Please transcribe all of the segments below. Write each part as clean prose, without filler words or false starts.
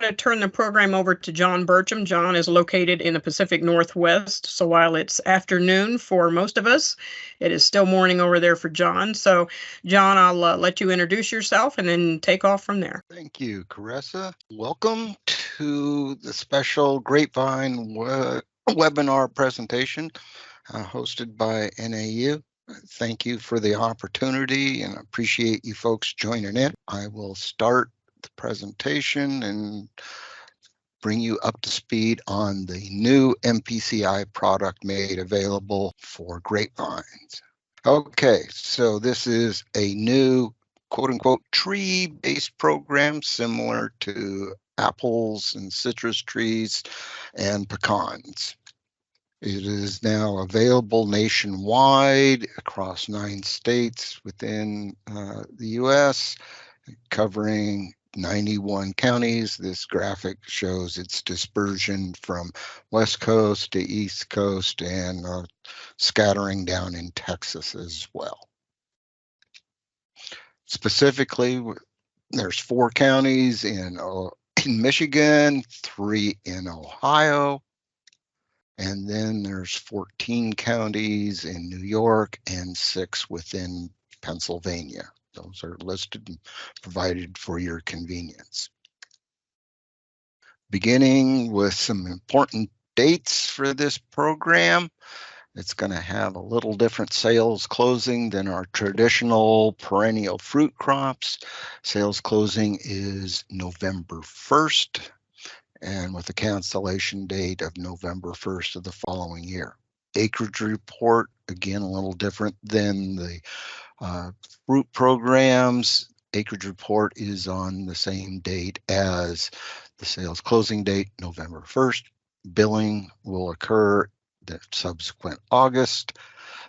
to turn the program over to John Burcham. John is located in the Pacific Northwest, so while it's afternoon for most of us, it is still morning over there for John. So, John, I'll let you introduce yourself and then take off from there. Thank you, Caressa. Welcome to the special Grapevine webinar presentation hosted by NAU. Thank you for the opportunity and appreciate you folks joining in. I will start the presentation and bring you up to speed on the new MPCI product made available for grapevines. Okay, so this is a new quote-unquote tree-based program similar to apples and citrus trees and pecans. It is now available nationwide across 9 states within the U.S., covering 91 counties. This graphic shows its dispersion from West Coast to East Coast and scattering down in Texas as well. Specifically, there's 4 counties in Michigan, 3 in Ohio, and then there's 14 counties in New York and 6 within Pennsylvania. Those are listed and provided for your convenience. Beginning with some important dates for this program, it's going to have a little different sales closing than our traditional perennial fruit crops. Sales closing is November 1st. And with a cancellation date of November 1st of the following year. Acreage report, again, a little different than the fruit programs. Acreage report is on the same date as the sales closing date, November 1st. Billing will occur the subsequent August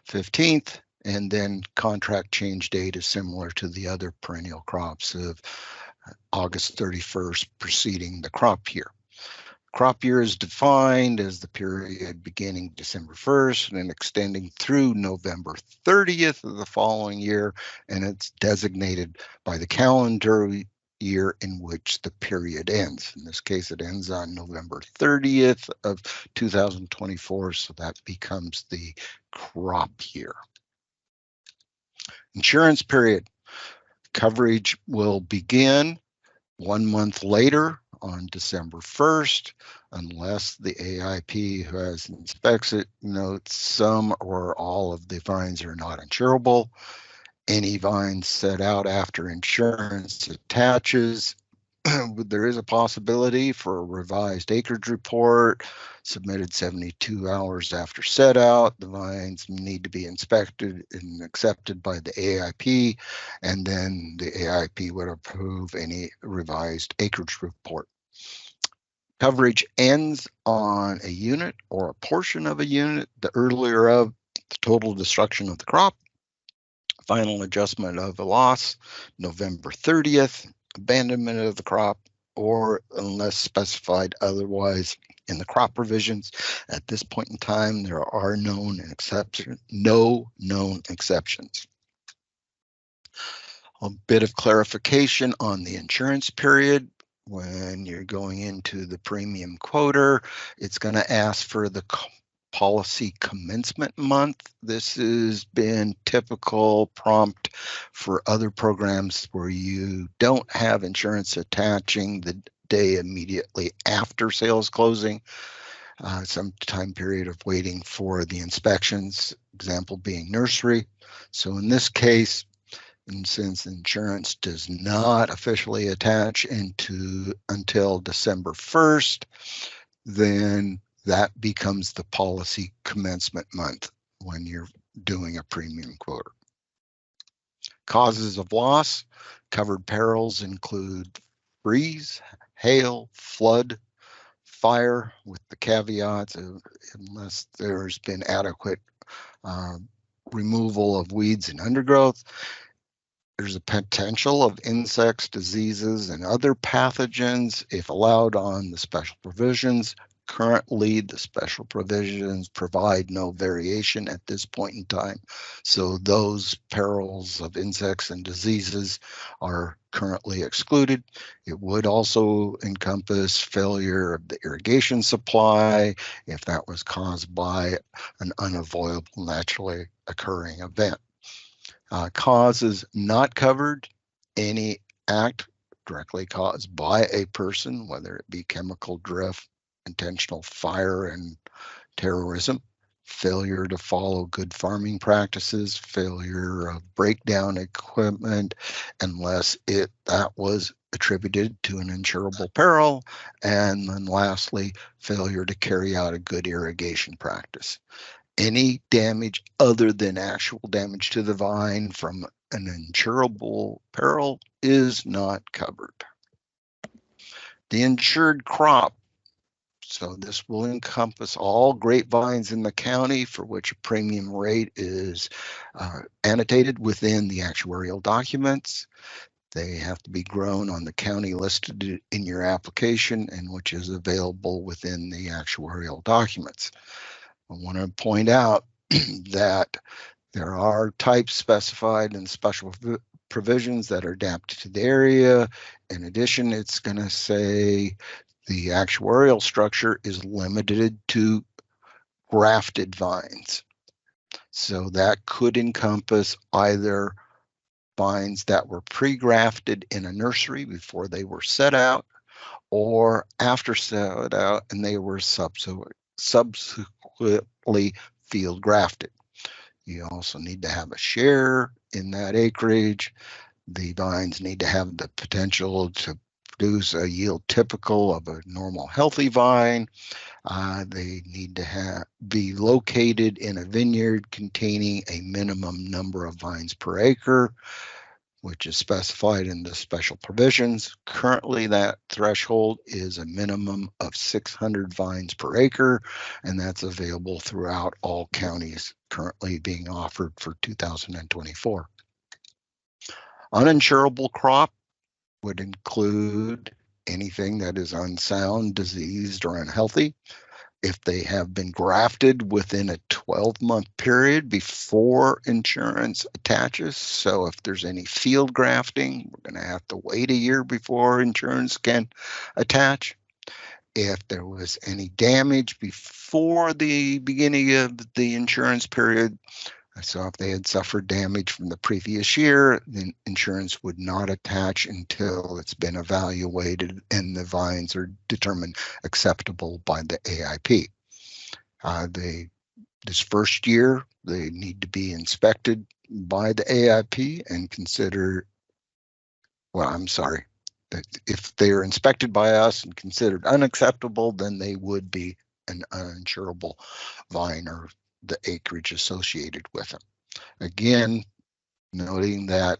15th, and then contract change date is similar to the other perennial crops of August 31st preceding the crop year. Crop year is defined as the period beginning December 1st and extending through November 30th of the following year, and it's designated by the calendar year in which the period ends. In this case, it ends on November 30th of 2024, so that becomes the crop year. Insurance period. Coverage will begin 1 month later on December 1st, unless the AIP who has inspects it notes some or all of the vines are not insurable. Any vines set out after insurance attaches, there is a possibility for a revised acreage report submitted 72 hours after set out. The vines need to be inspected and accepted by the AIP, and then the AIP would approve any revised acreage report. Coverage ends on a unit or a portion of a unit, the earlier of the total destruction of the crop. Final adjustment of the loss, November 30th, abandonment of the crop, or unless specified otherwise in the crop provisions. At this point in time, there are no known exceptions. A bit of clarification on the insurance period. When you're going into the premium quoter, it's going to ask for the policy commencement month. This has been typical prompt for other programs where you don't have insurance attaching the day immediately after sales closing. Some time period of waiting for the inspections, example being nursery. So in this case, and since insurance does not officially attach until December 1st, then that becomes the policy commencement month when you're doing a premium quota. Causes of loss. Covered perils include freeze, hail, flood, fire, with the caveats of unless there's been adequate removal of weeds and undergrowth. There's a potential of insects, diseases, and other pathogens, if allowed on the special provisions, Currently, the special provisions provide no variation at this point in time. So those perils of insects and diseases are currently excluded. It would also encompass failure of the irrigation supply if that was caused by an unavoidable naturally occurring event. Causes not covered: any act directly caused by a person, whether it be chemical drift, intentional fire and terrorism, failure to follow good farming practices, failure of breakdown equipment, unless that was attributed to an insurable peril, and then lastly, failure to carry out a good irrigation practice. Any damage other than actual damage to the vine from an insurable peril is not covered. The insured crop. So this will encompass all grapevines in the county for which a premium rate is annotated within the actuarial documents. They have to be grown on the county listed in your application and which is available within the actuarial documents. I want to point out that there are types specified in special provisions that are adapted to the area. In addition, it's going to say the actuarial structure is limited to grafted vines. So that could encompass either vines that were pre-grafted in a nursery before they were set out, or after set out and they were subsequently field grafted. You also need to have a share in that acreage. The vines need to have the potential to produce a yield typical of a normal healthy vine. They need to be located in a vineyard containing a minimum number of vines per acre, which is specified in the special provisions. Currently, that threshold is a minimum of 600 vines per acre, and that's available throughout all counties currently being offered for 2024. Uninsurable crop would include anything that is unsound, diseased, or unhealthy. If they have been grafted within a 12-month period before insurance attaches. So if there's any field grafting, we're going to have to wait a year before insurance can attach. If there was any damage before the beginning of the insurance period, so if they had suffered damage from the previous year, then insurance would not attach until it's been evaluated and the vines are determined acceptable by the AIP. This first year, they need to be inspected by the AIP and considered, well, I'm sorry, that if they're inspected by us and considered unacceptable, then they would be an uninsurable vine or the acreage associated with them. Again, noting that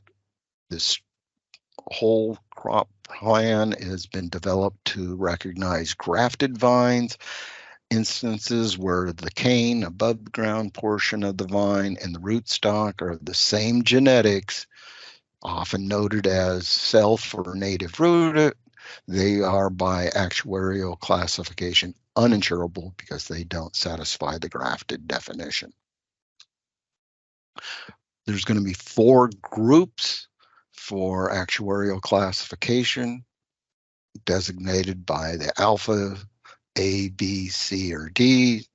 this whole crop plan has been developed to recognize grafted vines, instances where the cane above ground portion of the vine and the rootstock are the same genetics, often noted as self or native rooted. They are by actuarial classification uninsurable because they don't satisfy the grafted definition. There's going to be 4 groups for actuarial classification designated by the alpha, A, B, C, or D.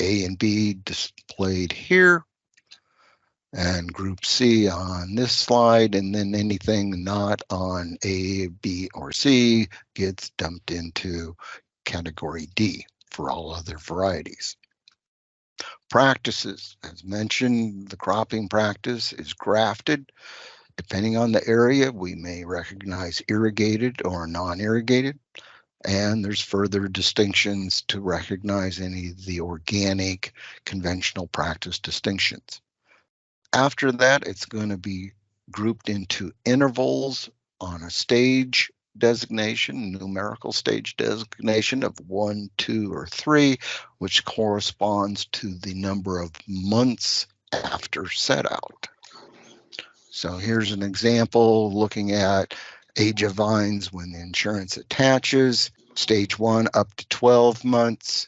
A and B displayed here, and group C on this slide, and then anything not on A, B, or C gets dumped into category D for all other varieties. Practices, as mentioned, the cropping practice is grafted. Depending on the area, we may recognize irrigated or non-irrigated, and there's further distinctions to recognize any of the organic conventional practice distinctions. After that, it's going to be grouped into intervals on a stage designation, numerical stage designation of 1, 2, or 3, which corresponds to the number of months after set out. So here's an example looking at age of vines when the insurance attaches. Stage 1 up to 12 months.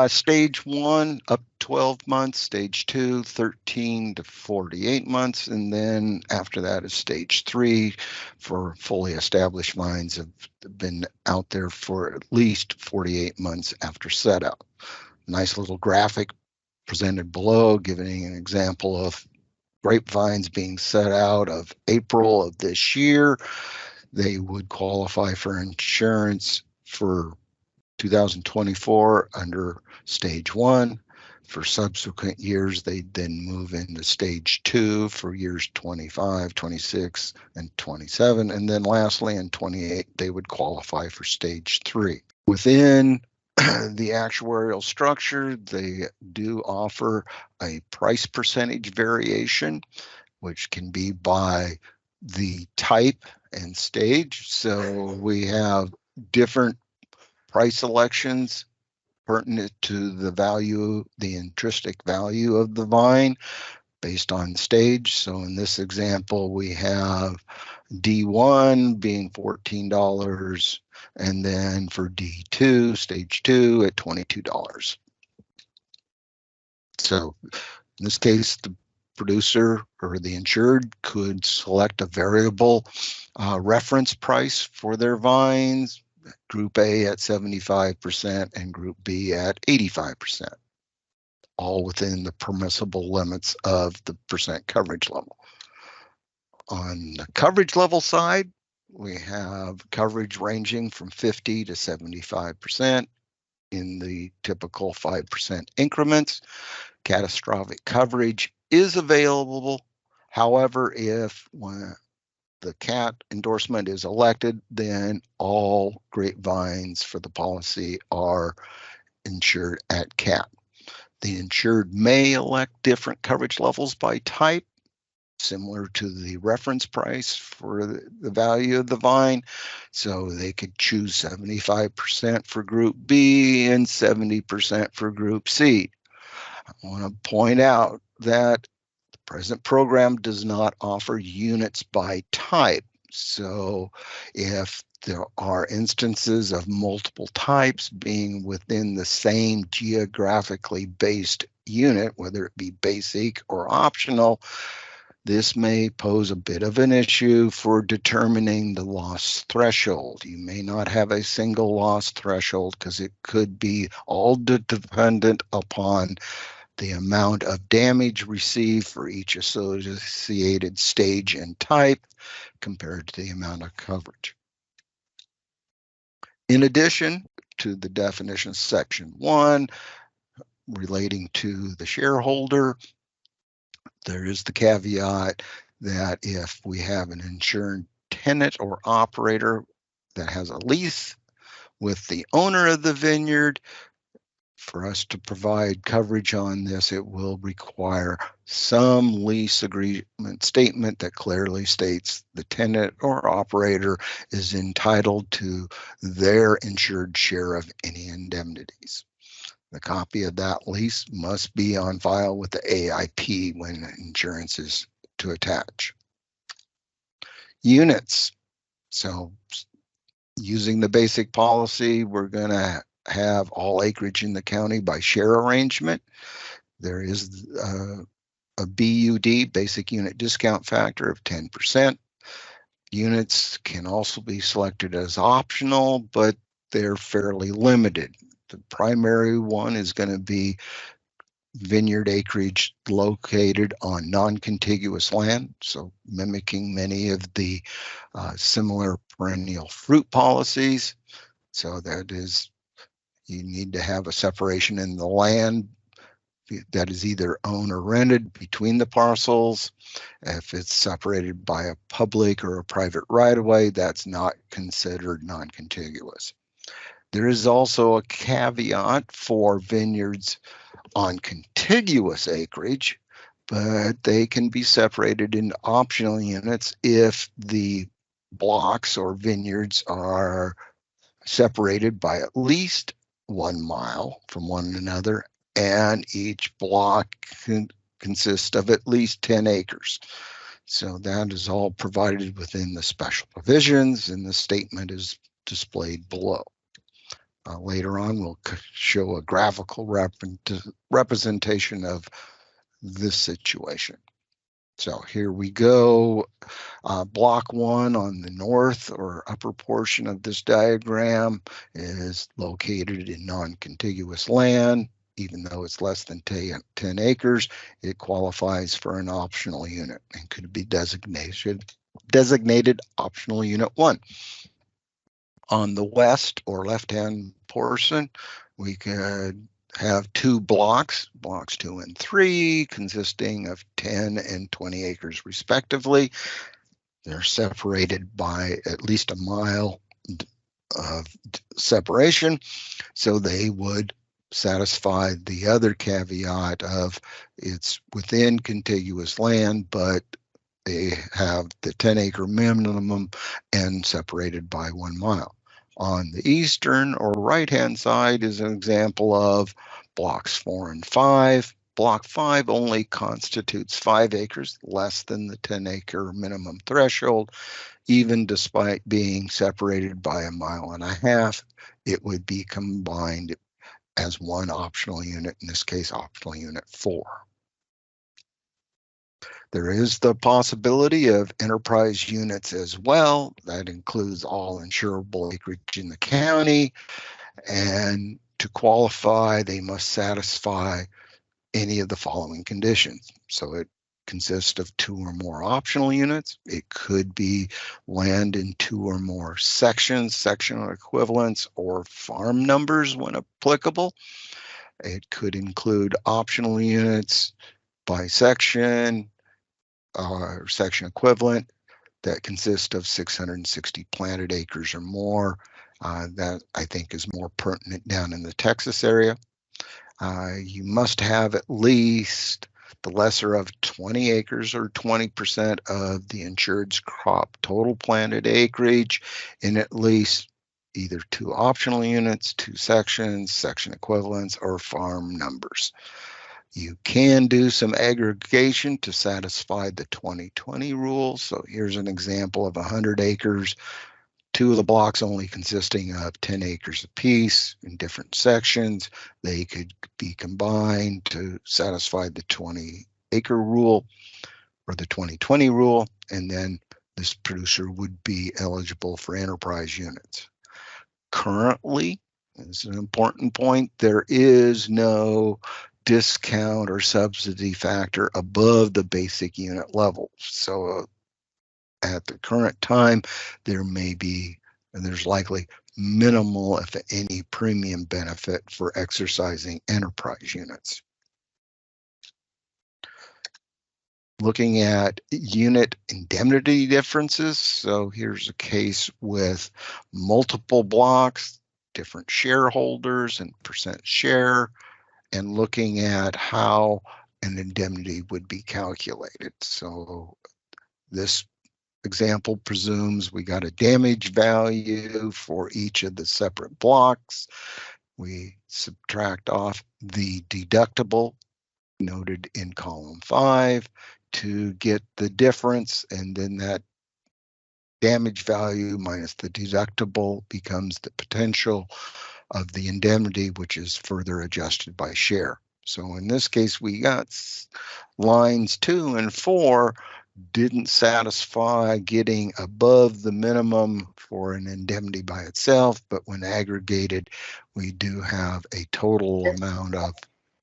Stage 1 up to 12 months. Stage 2, 13 to 48 months. And then after that is stage 3 for fully established vines have been out there for at least 48 months after setup. Nice little graphic presented below, giving an example of grapevines being set out of April of this year. They would qualify for insurance for 2024 under stage 1. For subsequent years, they then move into stage 2 for years 25, 26, and 27. And then lastly, in 28, they would qualify for stage 3. Within the actuarial structure, they do offer a price percentage variation, which can be by the type and stage. So we have different price selections pertinent to the value, the intrinsic value of the vine based on stage. So in this example, we have D1 being $14, and then for D2, stage 2 at $22. So in this case, the producer or the insured could select a variable reference price for their vines, Group A at 75% and Group B at 85%, all within the permissible limits of the percent coverage level. On the coverage level side, we have coverage ranging from 50 to 75% in the typical 5% increments. Catastrophic coverage is available. However, if the CAT endorsement is elected, then all grapevines for the policy are insured at CAT. The insured may elect different coverage levels by type, similar to the reference price for the value of the vine. So they could choose 75% for Group B and 70% for Group C. I want to point out that the present program does not offer units by type. So if there are instances of multiple types being within the same geographically based unit, whether it be basic or optional, this may pose a bit of an issue for determining the loss threshold. You may not have a single loss threshold because it could be all dependent upon the amount of damage received for each associated stage and type compared to the amount of coverage. In addition to the definition of section 1 relating to the shareholder, there is the caveat that if we have an insured tenant or operator that has a lease with the owner of the vineyard, for us to provide coverage on this, it will require some lease agreement statement that clearly states the tenant or operator is entitled to their insured share of any indemnities. The copy of that lease must be on file with the AIP when insurance is to attach. Units. So using the basic policy, we're going to have all acreage in the county by share arrangement. There is a BUD, basic unit discount factor of 10%. Units can also be selected as optional, but they're fairly limited. The primary one is going to be vineyard acreage located on non-contiguous land, so mimicking many of the similar perennial fruit policies. So that is, you need to have a separation in the land that is either owned or rented between the parcels. If it's separated by a public or a private right-of-way, that's not considered non-contiguous. There is also a caveat for vineyards on contiguous acreage, but they can be separated into optional units if the blocks or vineyards are separated by at least 1 mile from one another, and each block consists of at least 10 acres. So that is all provided within the special provisions, and the statement is displayed below. Later on, we'll show a graphical representation of this situation. So here we go. Block 1 on the north or upper portion of this diagram is located in non-contiguous land. Even though it's less than 10 acres, it qualifies for an optional unit and could be designated optional unit 1. On the west or left-hand portion, we could have 2 blocks 2 and 3, consisting of 10 and 20 acres respectively. They're separated by at least a mile of separation, so they would satisfy the other caveat of it's within contiguous land, but they have the 10-acre minimum and separated by 1 mile. On the eastern or right-hand side is an example of blocks 4 and 5. Block 5 only constitutes 5 acres, less than the 10-acre minimum threshold. Even despite being separated by 1.5 miles, it would be combined as one optional unit, in this case, optional unit 4. There is the possibility of enterprise units as well. That includes all insurable acreage in the county. And to qualify, they must satisfy any of the following conditions. So it consists of 2 or more optional units. It could be land in 2 or more sections, sectional equivalents, or farm numbers when applicable. It could include optional units by section, or section equivalent that consist of 660 planted acres or more. That I think is more pertinent down in the Texas area. You must have at least the lesser of 20 acres or 20% of the insured's crop total planted acreage in at least either 2 optional units, 2 sections, section equivalents, or farm numbers. You can do some aggregation to satisfy the 20-20 rule. So here's an example of 100 acres, 2 of the blocks only consisting of 10 acres apiece in different sections. They could be combined to satisfy the 20-acre rule or the 20-20 rule, and then this producer would be eligible for enterprise units. Currently, this is an important point, there is no discount or subsidy factor above the basic unit level. So at the current time, there may be, and there's likely minimal, if any, premium benefit for exercising enterprise units. Looking at unit indemnity differences. So here's a case with multiple blocks, different shareholders and percent share, and looking at how an indemnity would be calculated. So this example presumes we got a damage value for each of the separate blocks. We subtract off the deductible noted in column 5 to get the difference, and then that damage value minus the deductible becomes the potential of the indemnity, which is further adjusted by share. So in this case, we got lines 2 and 4 didn't satisfy getting above the minimum for an indemnity by itself, but when aggregated, we do have a total amount of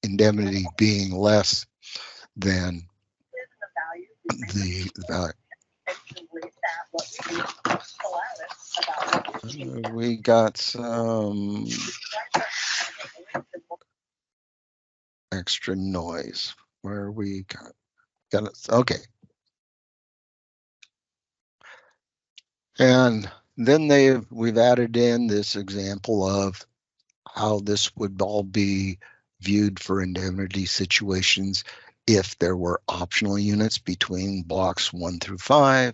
indemnity being less than the value. We got some extra noise where we got it. Okay. And then we've added in this example of how this would all be viewed for indemnity situations if there were optional units between blocks 1 through 5,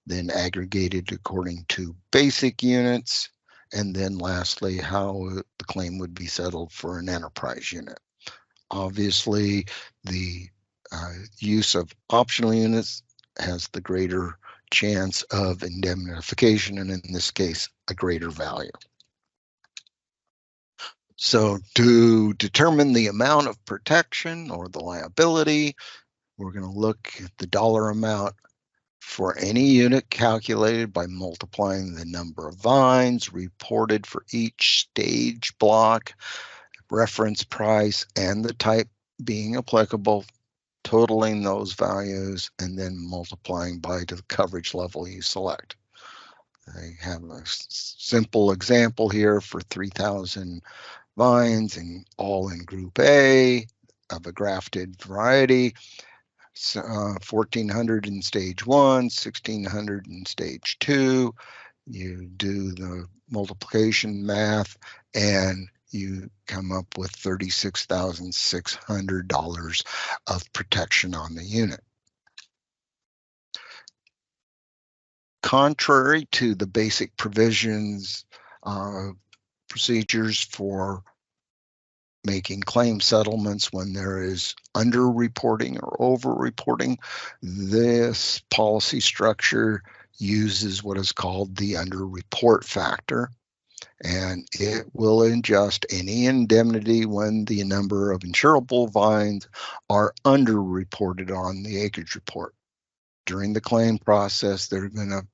then aggregated according to basic units, and then lastly, how the claim would be settled for an enterprise unit. Obviously, the use of optional units has the greater chance of indemnification, and in this case, a greater value. So to determine the amount of protection or the liability, we're going to look at the dollar amount for any unit calculated by multiplying the number of vines reported for each stage block, reference price, and the type being applicable, totaling those values, and then multiplying by the coverage level you select. I have a simple example here for 3,000 vines and all in group A of a grafted variety. 1,400 in stage 1, 1,600 in stage 2. You do the multiplication math and you come up with $36,600 of protection on the unit. Contrary to the basic provisions, procedures for making claim settlements when there is under-reporting or over-reporting, this policy structure uses what is called the under-report factor, and it will adjust any indemnity when the number of insurable vines are under-reported on the acreage report. During the claim process, they're going to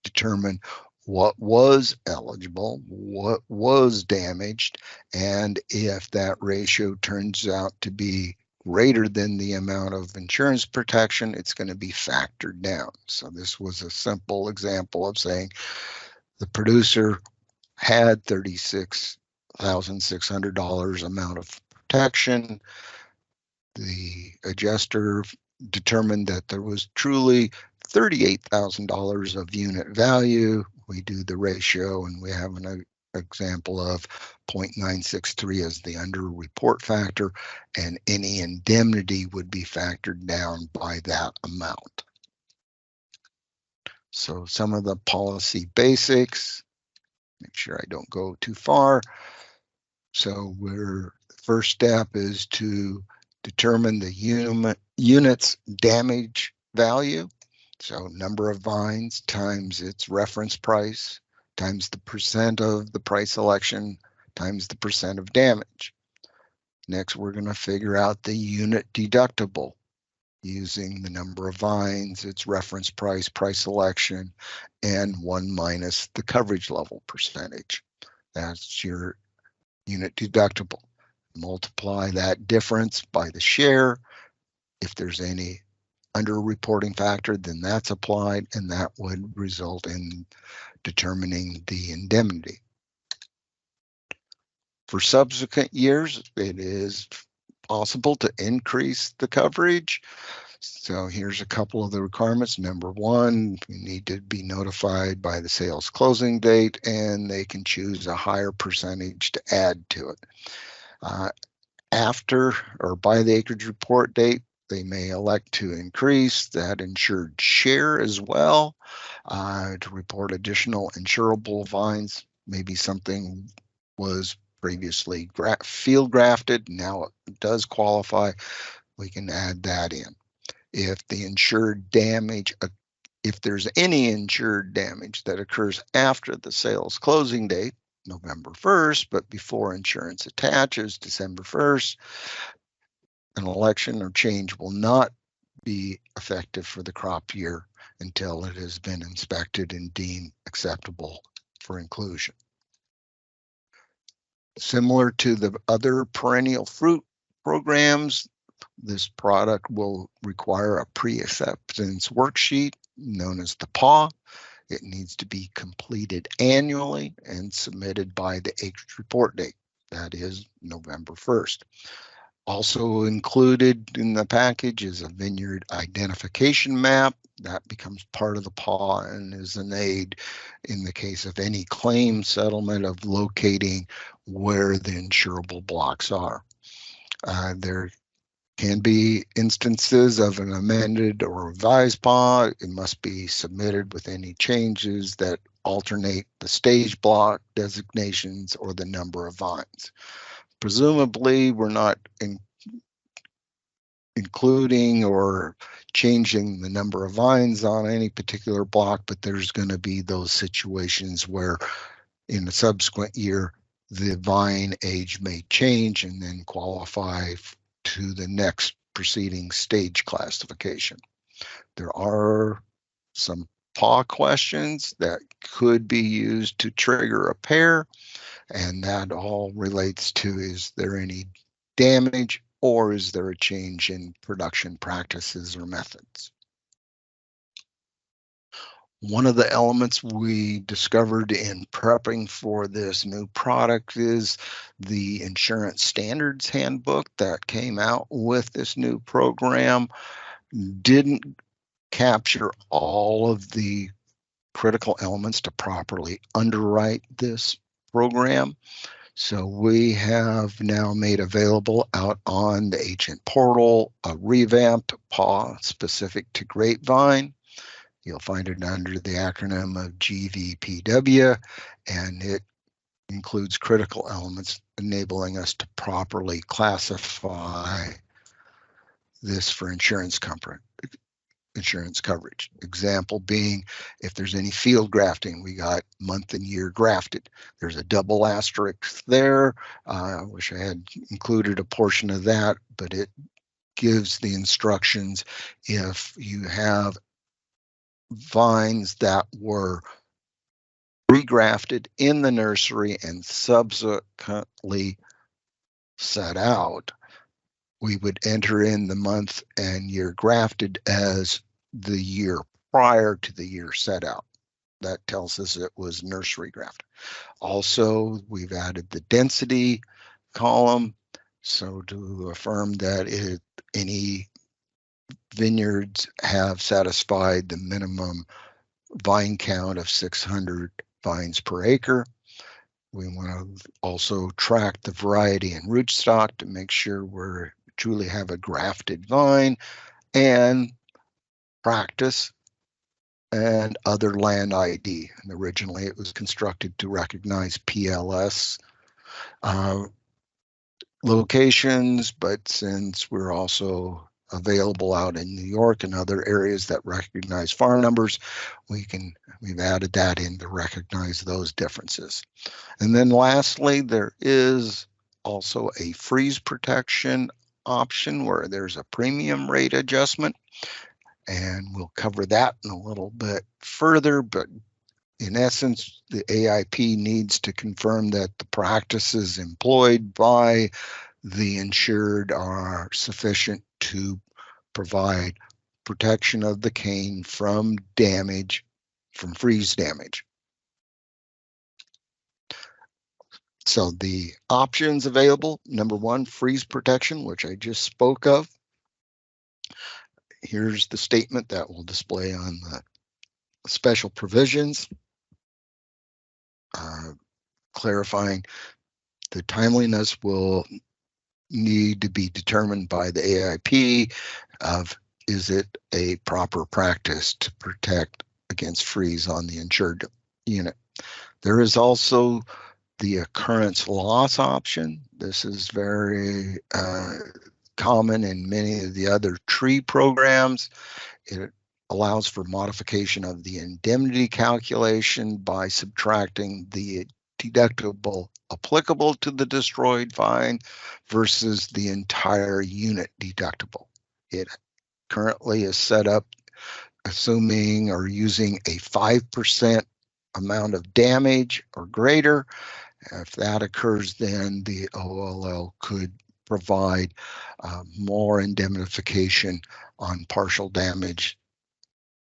determine what was eligible, what was damaged, and if that ratio turns out to be greater than the amount of insurance protection, it's going to be factored down. So this was a simple example of saying the producer had $36,600 amount of protection. The adjuster determined that there was truly $38,000 of unit value. We do the ratio and we have an example of 0.963 as the under report factor, and any indemnity would be factored down by that amount. So some of the policy basics, make sure I don't go too far. So first step is to determine the unit's damage value. So number of vines times its reference price times the percent of the price selection times the percent of damage. Next, we're going to figure out the unit deductible using the number of vines, its reference price, price selection, and 1 minus the coverage level percentage. That's your unit deductible. Multiply that difference by the share. If there's any under-reporting factor, then that's applied, and that would result in determining the indemnity. For subsequent years, it is possible to increase the coverage. So here's a couple of the requirements. Number one, you need to be notified by the sales closing date, and they can choose a higher percentage to add to it. After or by the acreage report date, they may elect to increase that insured share as well, to report additional insurable vines. Maybe something was previously field grafted, now it does qualify. We can add that in. If the insured damage, if there's any insured damage that occurs after the sales closing date, November 1st, but before insurance attaches, December 1st, an election or change will not be effective for the crop year until it has been inspected and deemed acceptable for inclusion. Similar to the other perennial fruit programs, this product will require a pre-acceptance worksheet known as the PAW. It needs to be completed annually and submitted by the acreage report date. That is November 1st. Also included in the package is a vineyard identification map that becomes part of the PAW and is an aid in the case of any claim settlement of locating where the insurable blocks are. There can be instances of an amended or revised PAW. It must be submitted with any changes that alternate the stage block designations or the number of vines. Presumably, we're not including or changing the number of vines on any particular block, but there's going to be those situations where in the subsequent year, the vine age may change and then qualify to the next preceding stage classification. There are some PAW questions that could be used to trigger a pair, and that all relates to, is there any damage or is there a change in production practices or methods? One of the elements we discovered in prepping for this new product is the Insurance Standards Handbook that came out with this new program. Didn't capture all of the critical elements to properly underwrite this program. So we have now made available out on the agent portal a revamped PAW specific to Grapevine. You'll find it under the acronym of GVPW, and it includes critical elements enabling us to properly classify this for insurance coverage. Example being, if there's any field grafting, we got month and year grafted. There's a double asterisk there. I wish I had included a portion of that, but it gives the instructions if you have vines that were regrafted in the nursery and subsequently set out, we would enter in the month and year grafted as the year prior to the year set out. That tells us it was nursery graft. Also, we've added the density column, so to affirm that any vineyards have satisfied the minimum vine count of 600 vines per acre. We want to also track the variety and rootstock to make sure we truly have a grafted vine, and practice and other land ID. And originally it was constructed to recognize PLS locations, but since we're also available out in New York and other areas that recognize farm numbers, we've added that in to recognize those differences. And then lastly, there is also a freeze protection option where there's a premium rate adjustment, and we'll cover that in a little bit further, but in essence, the AIP needs to confirm that the practices employed by the insured are sufficient to provide protection of the cane from damage, from freeze damage. So the options available, number one, freeze protection, which I just spoke of. Here's the statement that will display on the special provisions, clarifying the timeliness will need to be determined by the AIP of, is it a proper practice to protect against freeze on the insured unit. There is also the occurrence loss option. This is very common in many of the other tree programs. It allows for modification of the indemnity calculation by subtracting the deductible applicable to the destroyed vine versus the entire unit deductible. It currently is set up assuming or using a 5% amount of damage or greater. If that occurs, then the OLL could provide more indemnification on partial damage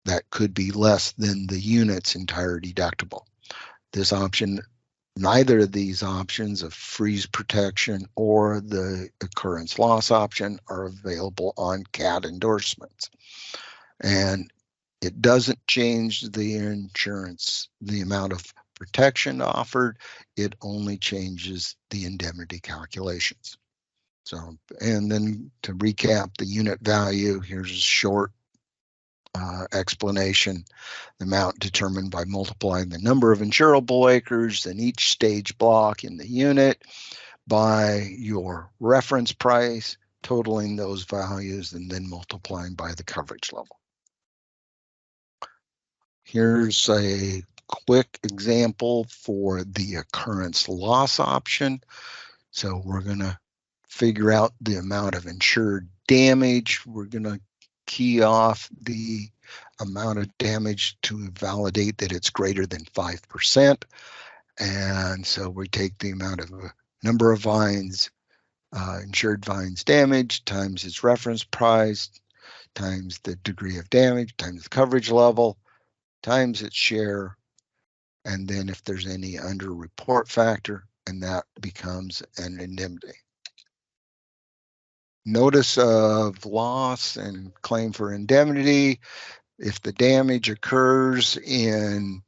that could be less than the unit's entire deductible. This option, neither of these options of freeze protection or the occurrence loss option are available on CAT endorsements. And it doesn't change the insurance, the amount of protection offered, it only changes the indemnity calculations. So, and then to recap the unit value, here's a short explanation. The amount determined by multiplying the number of insurable acres in each stage block in the unit by your reference price, totaling those values, and then multiplying by the coverage level. Here's a quick example for the occurrence loss option. So we're going to figure out the amount of insured damage. We're going to key off the amount of damage to validate that it's greater than 5%. And so we take the amount of number of vines, insured vines damaged, times its reference price, times the degree of damage, times the coverage level, times its share, and then if there's any under report factor, and that becomes an indemnity. Notice of loss and claim for indemnity. If the damage occurs in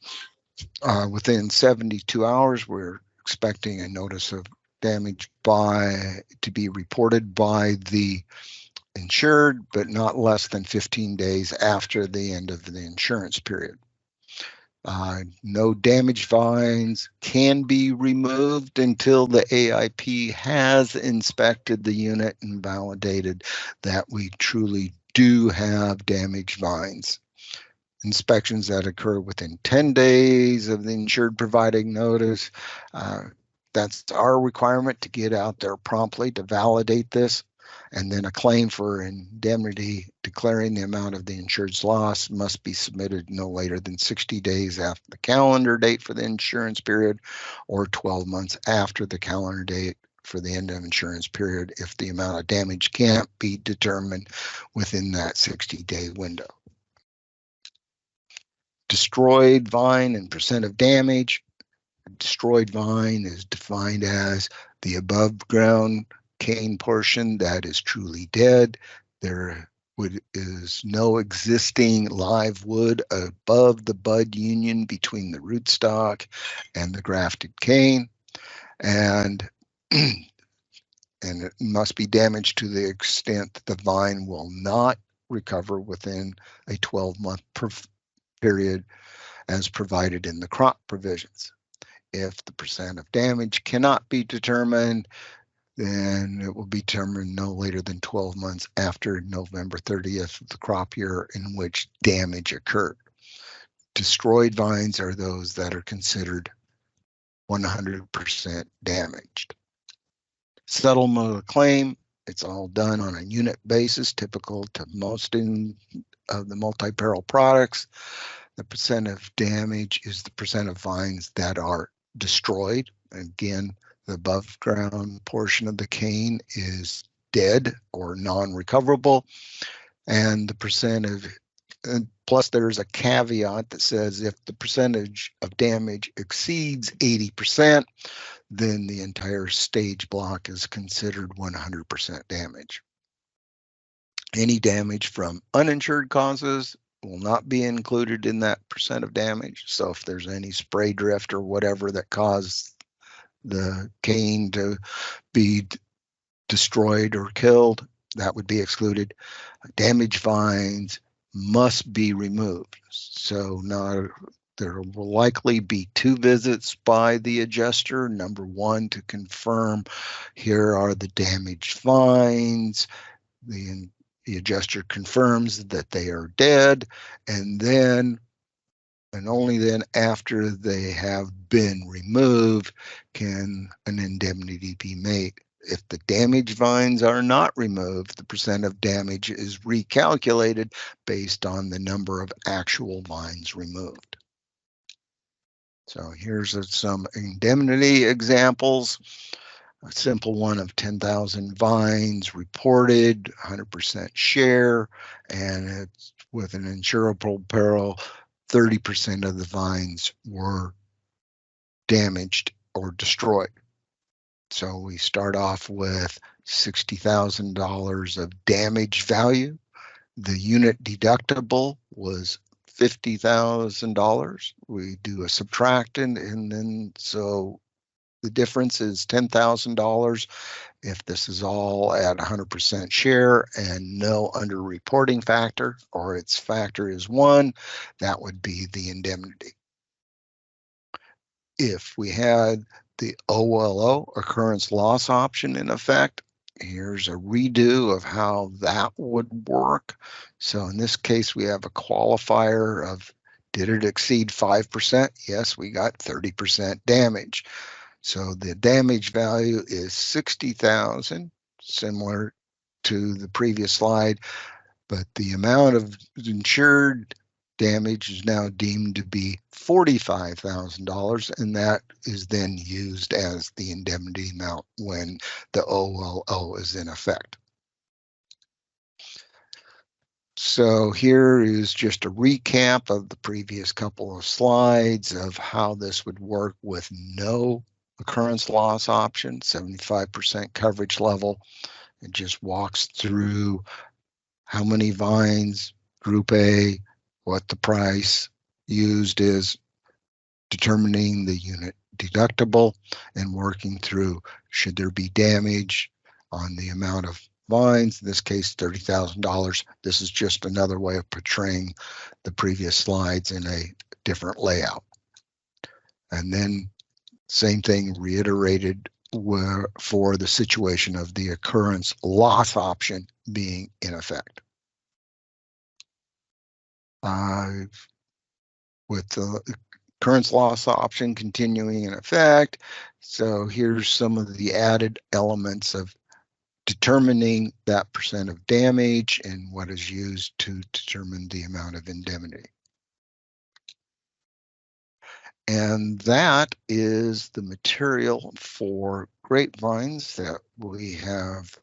within 72 hours, we're expecting a notice of damage to be reported by the insured, but not less than 15 days after the end of the insurance period. No damaged vines can be removed until the AIP has inspected the unit and validated that we truly do have damaged vines. Inspections that occur within 10 days of the insured providing notice, that's our requirement to get out there promptly to validate this. And then a claim for indemnity declaring the amount of the insured's loss must be submitted no later than 60 days after the calendar date for the insurance period, or 12 months after the calendar date for the end of insurance period if the amount of damage can't be determined within that 60-day window. Destroyed vine and percent of damage. Destroyed vine is defined as the above ground cane portion that is truly dead. There is no existing live wood above the bud union between the rootstock and the grafted cane, and it must be damaged to the extent that the vine will not recover within a 12-month period as provided in the crop provisions. If the percent of damage cannot be determined, then it will be determined no later than 12 months after November 30th of the crop year in which damage occurred. Destroyed vines are those that are considered 100% damaged. Settlement of the claim, it's all done on a unit basis, typical to most of the multi-peril products. The percent of damage is the percent of vines that are destroyed. Again, the above ground portion of the cane is dead or non-recoverable, and the percent of, plus there's a caveat that says if the percentage of damage exceeds 80%, then the entire stage block is considered 100% damage. Any damage from uninsured causes will not be included in that percent of damage. So if there's any spray drift or whatever that caused the cane to be destroyed or killed, that would be excluded. Damaged vines must be removed. So now there will likely be 2 visits by the adjuster. Number 1, to confirm here are the damaged vines. The adjuster confirms that they are dead, and then and only then after they have been removed can an indemnity be made. If the damaged vines are not removed, the percent of damage is recalculated based on the number of actual vines removed. So here's some indemnity examples. A simple one of 10,000 vines reported, 100% share, and it's with an insurable peril, 30% of the vines were damaged or destroyed. So we start off with $60,000 of damage value. The unit deductible was $50,000. We do a subtraction, and then so the difference is $10,000. If this is all at 100% share and no underreporting factor, or its factor is 1, that would be the indemnity. If we had the OLO, occurrence loss option, in effect, here's a redo of how that would work. So in this case, we have a qualifier of Did it exceed 5%? Yes, we got 30% damage. So the damage value is 60,000, similar to the previous slide, but the amount of insured damage is now deemed to be $45,000, and that is then used as the indemnity amount when the OLO is in effect. So here is just a recap of the previous couple of slides of how this would work with no occurrence loss option, 75% coverage level. It just walks through how many vines, group A, what the price used is, determining the unit deductible, and working through should there be damage on the amount of vines, in this case $30,000. This is just another way of portraying the previous slides in a different layout. And then same thing reiterated for the situation of the occurrence loss option being in effect. With the occurrence loss option continuing in effect, so here's some of the added elements of determining that percent of damage and what is used to determine the amount of indemnity. And that is the material for grapevines that we have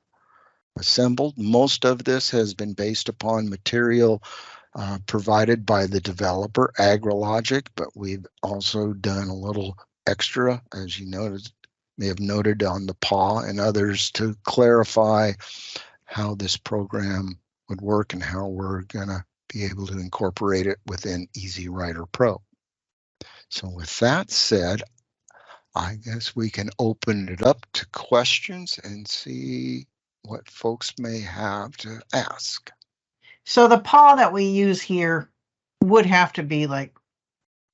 assembled. Most of this has been based upon material provided by the developer, AgriLogic, but we've also done a little extra, as you noticed, may have noted on the PAW and others, to clarify how this program would work and how we're going to be able to incorporate it within Easy Rider Pro. So with that said, I guess we can open it up to questions and see what folks may have to ask. So the paw that we use here would have to be like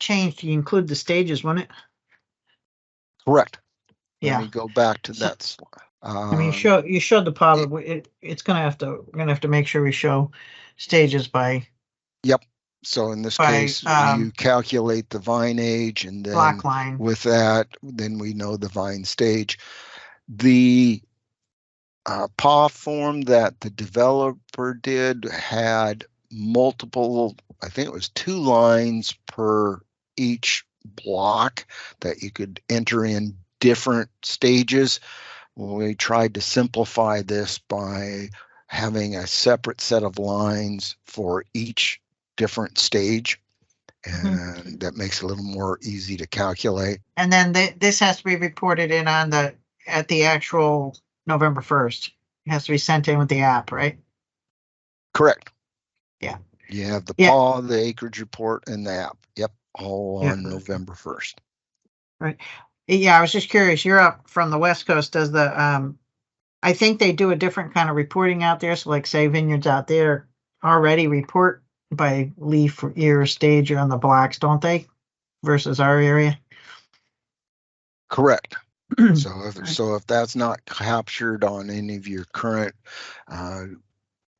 changed to include the stages, wouldn't it? Correct. Yeah. Let me go back to that slide. I mean, you showed the paw, but we're gonna have to make sure we show stages by. Yep. So in this case, you calculate the vine age, and then block line. With that, then we know the vine stage. The PAW form that the developer did had multiple, I think it was 2 lines per each block that you could enter in different stages. We tried to simplify this by having a separate set of lines for each different stage, and that makes it a little more easy to calculate. And then this has to be reported in on at the actual November 1st. It has to be sent in with the app, right? Correct. Yeah. You have the PAW, the acreage report, and the app. Yep, all on November 1st. Right. Yeah, I was just curious. You're up from the West Coast. Does the I think they do a different kind of reporting out there. So like say vineyards out there already report by leaf year stage on the blocks, don't they? Versus our area. Correct. So if that's not captured on any of your current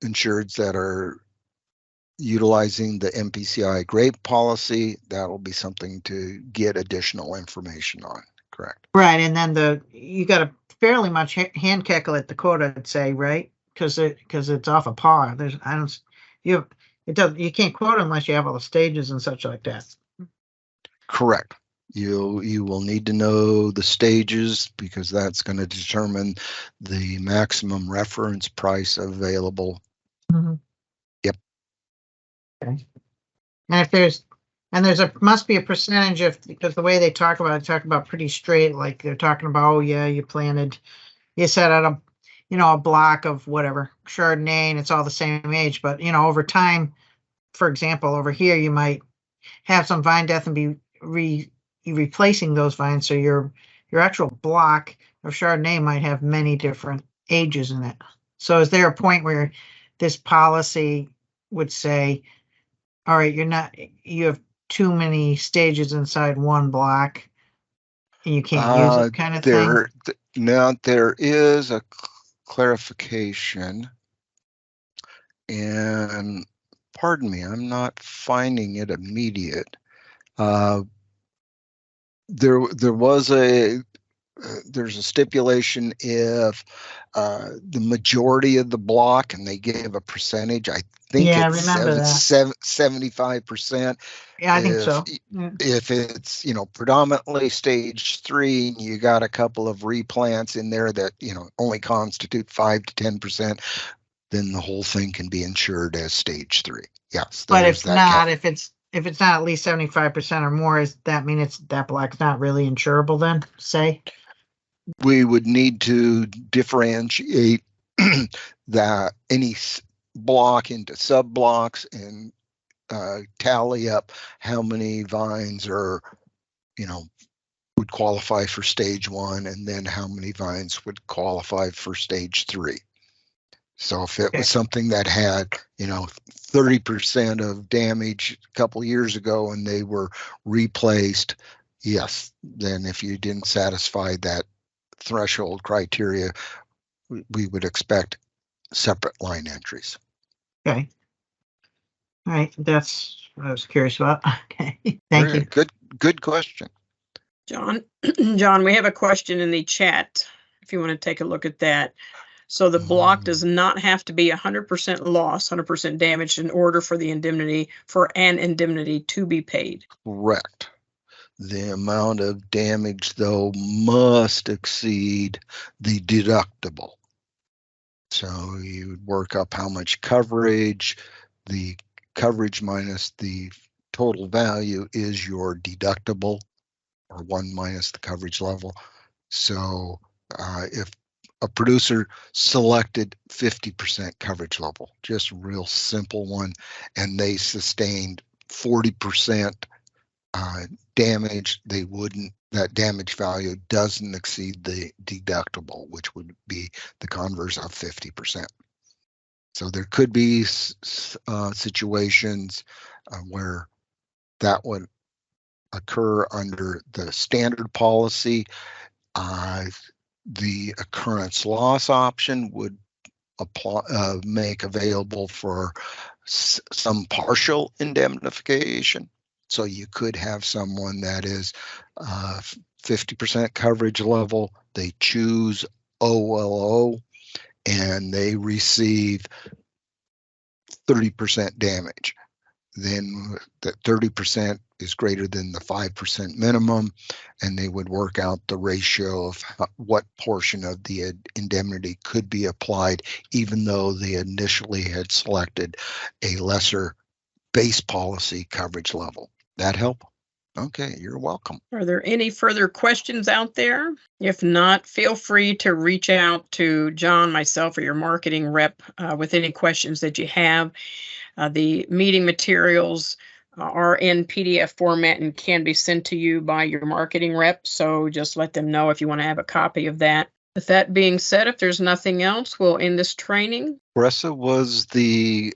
insureds that are utilizing the MPCI grape policy, that'll be something to get additional information on. Correct. Right, and then you got to fairly much hand calculate the quota, I'd say, right? Because it's off a PAW. You can't quote unless you have all the stages and such like that. Correct. You will need to know the stages because that's going to determine the maximum reference price available. Yep. Okay. And if must be a percentage of, because the way they talk about pretty straight, like they're talking about, oh yeah, you set out a block of whatever Chardonnay and it's all the same age, but over time, for example, over here you might have some vine death and be replacing those vines, so your actual block of Chardonnay might have many different ages in it. So is there a point where this policy would say, all right, you have too many stages inside one block and you can't use it, kind of thing? Now there is a clarification in pardon me, I'm not finding it immediate. There was there's a stipulation if the majority of the block, and they gave a percentage, I think Yeah, I it's remember that. 75%. Yeah, I think so. Yeah. If it's, predominantly stage 3, and you got a couple of replants in there that, only constitute 5 to 10%, then the whole thing can be insured as stage 3. Yes, But there's if that not, if it's not at least 75% or more, does that mean that block's not really insurable then, say? We would need to differentiate that any block into sub blocks and tally up how many vines are, would qualify for stage 1, and then how many vines would qualify for stage 3. So if it was something that had, 30% of damage a couple years ago and they were replaced, yes, then if you didn't satisfy that threshold criteria, we would expect separate line entries. Okay. All right. That's what I was curious about. Okay. Thank you. Good question. John, we have a question in the chat, if you want to take a look at that. So the block does not have to be 100% loss, 100% damaged in order for an indemnity to be paid. Correct. The amount of damage, though, must exceed the deductible. So you would work up how much coverage, the coverage minus the total value is your deductible, or 1 minus the coverage level. So if a producer selected 50% coverage level, just a real simple one, and they sustained 40% damage, that damage value doesn't exceed the deductible, which would be the converse of 50%. So there could be situations where that would occur under the standard policy. The occurrence loss option would make available for some partial indemnification. So you could have someone that is 50% coverage level, they choose OLO, and they receive 30% damage. Then that 30% is greater than the 5% minimum, and they would work out the ratio of what portion of the indemnity could be applied, even though they initially had selected a lesser base policy coverage level. That help? Okay, you're welcome. Are there any further questions out there? If not, feel free to reach out to John, myself, or your marketing rep with any questions that you have. The meeting materials are in PDF format and can be sent to you by your marketing rep. So just let them know if you want to have a copy of that. With that being said, if there's nothing else, we'll end this training. Caressa, was the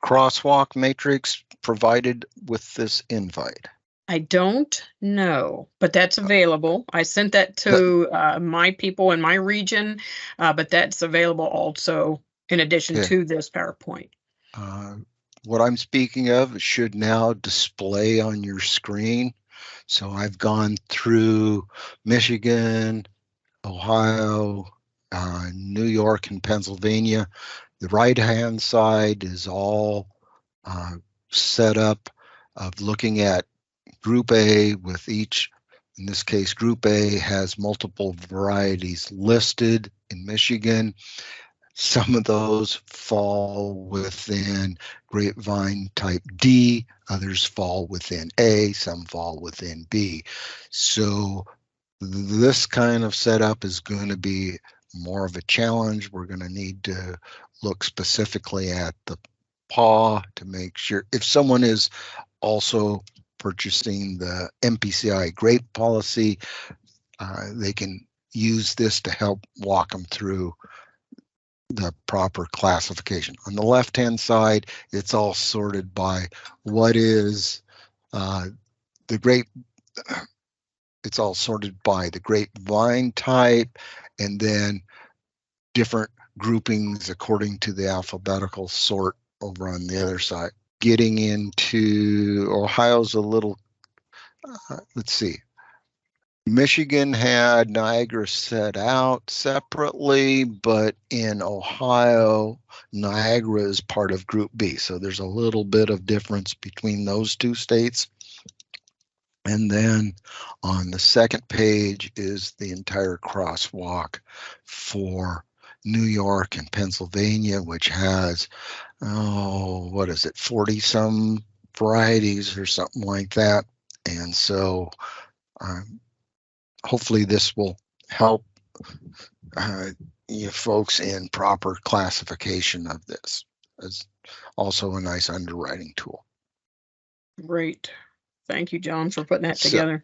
crosswalk matrix provided with this invite? I don't know, but that's available. I sent that to my people in my region, but that's available also in addition to this PowerPoint. What I'm speaking of should now display on your screen. So I've gone through Michigan, Ohio, New York, and Pennsylvania. The right-hand side is all set up of looking at Group A with each. In this case, Group A has multiple varieties listed in Michigan. Some of those fall within Grapevine type D, others fall within A, some fall within B. So this kind of setup is going to be more of a challenge. We're going to need to look specifically at the PAW to make sure if someone is also purchasing the MPCI grape policy, they can use this to help walk them through the proper classification. On the left-hand side, it's all sorted by what is the grape. It's all sorted by the grapevine type, and then different groupings according to the alphabetical sort over on the other side. Getting into Ohio's a little, let's see. Michigan had Niagara set out separately, but in Ohio, Niagara is part of Group B. So there's a little bit of difference between those two states. And then on the second page is the entire crosswalk for New York and Pennsylvania, which has, what is it, 40 some varieties or something like that. And so hopefully this will help you folks in proper classification of this. It's also a nice underwriting tool. Great. Thank you, John, for putting that together.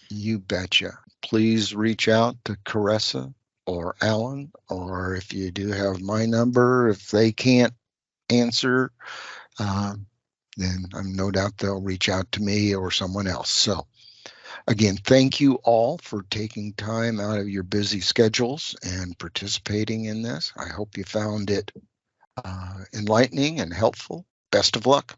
You betcha. Please reach out to Caressa or Alan, or if you do have my number, if they can't answer, then I'm no doubt they'll reach out to me or someone else. So again, thank you all for taking time out of your busy schedules and participating in this. I hope you found it enlightening and helpful. Best of luck.